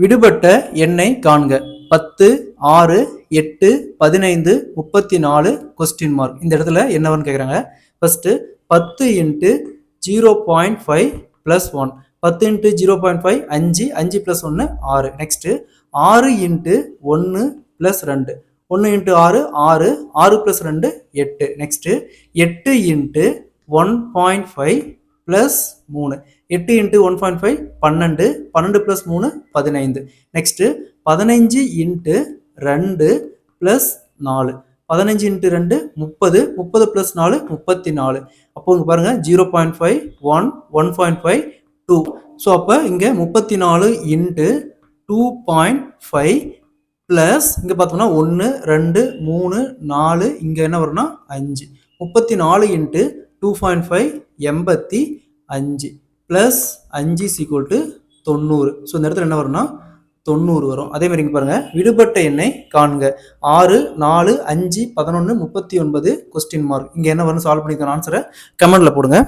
விடுபட்ட எண்ணை காண்க. 10, 6, 8, 15, 34 கொஸ்டின் மார்க். இந்த இடத்துல என்னவன்னு கேட்குறாங்க. First 10 into 0.5 plus 1. 10 into 0.5 5, 5 plus 1 6. Next 6 into 1 plus 2. 1 into 6 6, 6 plus 2 8. Next 8 into 1.5 plus 3. 8 into 1.5 12, 12 plus 3 15. Next 15 into 2 plus 4. 15 into 2 30, 30 plus 4 34. அப்போ இங்கே பாருங்க 0.5 1 1.5 2. ஸோ அப்போ இங்கே 34 இன்ட்டு 2.5 ப்ளஸ் இங்கே பார்த்தோம்னா 1 2 3 4 இங்கே என்ன வரும்னா 5. 34 இன்ட்டு 2.5 85 ப்ளஸ் 5 = 90. ஸோ இந்த இடத்துல என்ன வரும்னா 90 வரும். அதே மாதிரி இங்கே பாருங்க விடுபட்ட எண்ணை காண்க. 6 4 5 11 39 கொஸ்டின் மார்க். இங்கே என்ன வரும் சால்வ் பண்ணிக்கிற ஆன்சரை கமெண்ட்ல போடுங்க.